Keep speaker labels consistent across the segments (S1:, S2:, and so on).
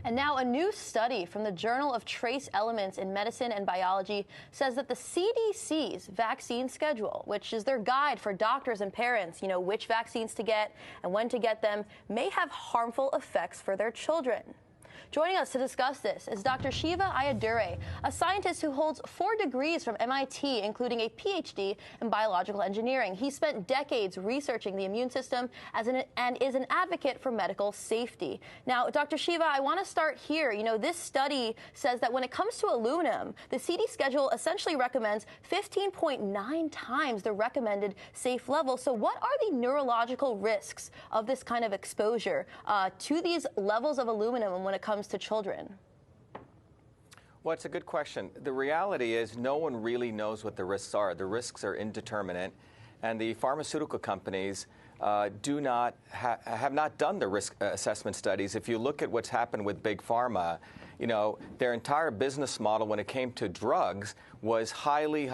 S1: And now a new study from the Journal of Trace Elements in Medicine and Biology says that the CDC's vaccine schedule, which is their guide for doctors and parents, which vaccines to get and when to get them, may have harmful effects for their children. Joining us to discuss this is Dr. Shiva, a scientist who holds 4 degrees from MIT, including a PhD in biological engineering. He spent decades researching the immune system and is an advocate for medical safety. Now, Dr. Shiva, I want to start here. This study says that when it comes to aluminum, the CD schedule essentially recommends 15.9 times the recommended safe level. So what are the neurological risks of this kind of exposure to these levels of aluminum when it comes to children?
S2: Well, it's a good question. The reality is no one really knows what the risks are. The risks are indeterminate, and the pharmaceutical companies have not done the risk assessment studies. If you look at what's happened with Big Pharma, their entire business model when it came to drugs was highly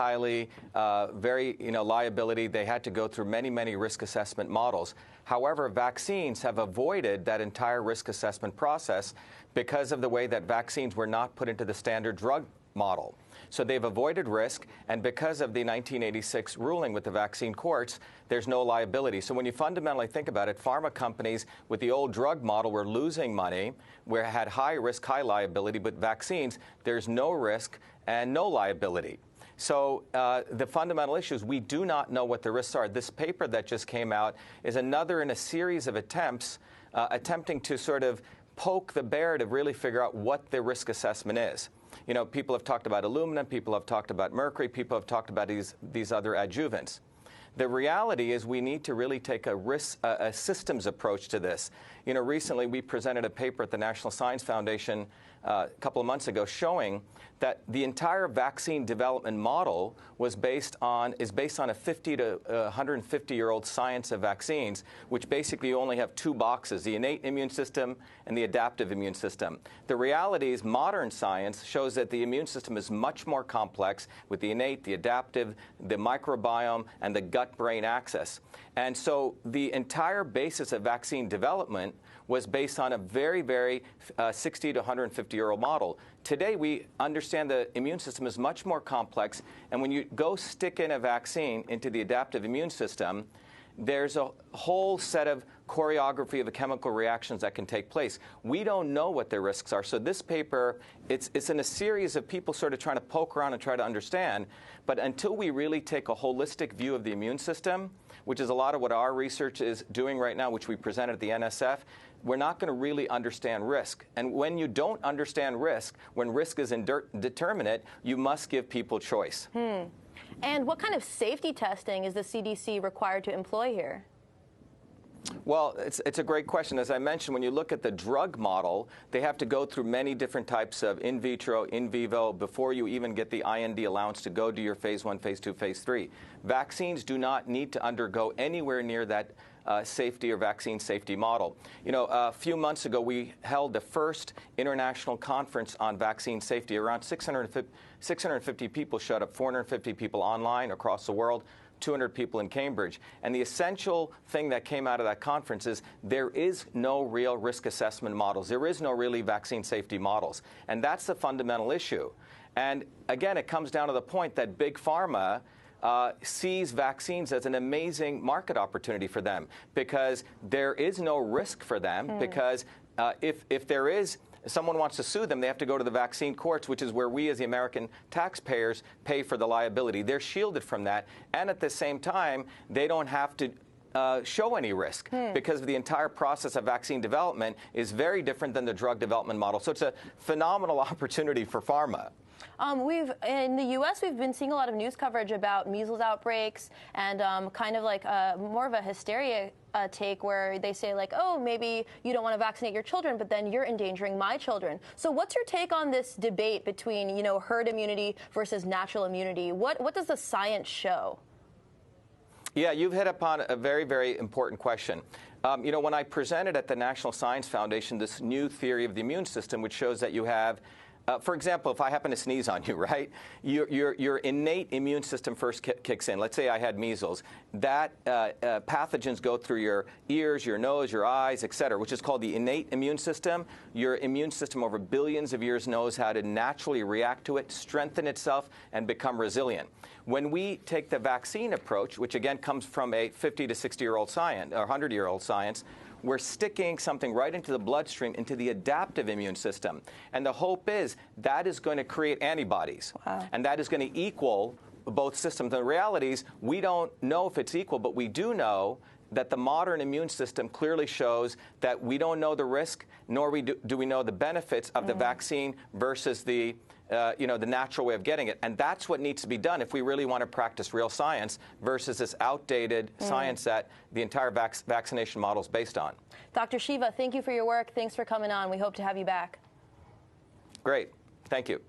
S2: liability. They had to go through many risk assessment models. However, vaccines have avoided that entire risk assessment process because of the way that vaccines were not put into the standard drug model. So they've avoided risk, and because of the 1986 ruling with the vaccine courts, there's no liability. So when you fundamentally think about it, pharma companies with the old drug model were losing money, where it had high risk, high liability, but vaccines, there's no risk and no liability. So the fundamental issue is we do not know what the risks are. This paper that just came out is another in a series of attempts attempting to sort of poke the bear to really figure out what the risk assessment is. People have talked about aluminum, people have talked about mercury, people have talked about these other adjuvants. The reality is we need to really take a systems approach to this. Recently we presented a paper at the National Science Foundation a couple of months ago showing that the entire vaccine development model is based on a 50 to 150-year-old science of vaccines, which basically only have 2 boxes, the innate immune system and the adaptive immune system. The reality is modern science shows that the immune system is much more complex with the innate, the adaptive, the microbiome, and the gut-brain axis. And so the entire basis of vaccine development was based on a very 60 to 150-year-old model. Today, we understand the immune system is much more complex, and when you go stick in a vaccine into the adaptive immune system, there's a whole set of choreography of the chemical reactions that can take place. We don't know what the risks are. So this paper, it's in a series of people sort of trying to poke around and try to understand. But until we really take a holistic view of the immune system, which is a lot of what our research is doing right now, which we presented at the NSF, we're not going to really understand risk. And when you don't understand risk, when risk is indeterminate, you must give people choice.
S1: And what kind of safety testing is the CDC required to employ here?
S2: Well, it's a great question. As I mentioned, when you look at the drug model, they have to go through many different types of in vitro, in vivo, before you even get the IND allowance to go to your phase 1, phase 2, phase 3. Vaccines do not need to undergo anywhere near that safety or vaccine safety model. A few months ago, we held the first international conference on vaccine safety. Around 650 people showed up, 450 people online across the world, 200 people in Cambridge. And the essential thing that came out of that conference is there is no real risk assessment models. There is no really vaccine safety models. And that's the fundamental issue. And again, it comes down to the point that Big Pharma sees vaccines as an amazing market opportunity for them because there is no risk for them because if there is someone wants to sue them, they have to go to the vaccine courts, which is where we as the American taxpayers pay for the liability. They're shielded from that. And at the same time, they don't have to show any risk because the entire process of vaccine development is very different than the drug development model. So it's a phenomenal opportunity for pharma.
S1: In the U.S., we've been seeing a lot of news coverage about measles outbreaks and kind of like more of a hysteria take where they say like, oh, maybe you don't want to vaccinate your children, but then you're endangering my children. So what's your take on this debate between, herd immunity versus natural immunity? What does the science show?
S2: Yeah, you've hit upon a very important question. When I presented at the National Science Foundation this new theory of the immune system, which shows that you have For example, if I happen to sneeze on you, right, your innate immune system first kicks in. Let's say I had measles. That pathogens go through your ears, your nose, your eyes, et cetera, which is called the innate immune system. Your immune system over billions of years knows how to naturally react to it, strengthen itself, and become resilient. When we take the vaccine approach, which again comes from a 50 to 60-year-old science, or 100-year-old science, we're sticking something right into the bloodstream, into the adaptive immune system. And the hope is that is going to create antibodies.
S1: Wow.
S2: And that is going to equal both systems. The reality is we don't know if it's equal, but we do know that the modern immune system clearly shows that we don't know the risk, nor do we know the benefits of the vaccine versus the the natural way of getting it. And that's what needs to be done if we really want to practice real science versus this outdated science that the entire vaccination model is based on.
S1: Dr. Shiva, thank you for your work. Thanks for coming on. We hope to have you back.
S2: Great. Thank you.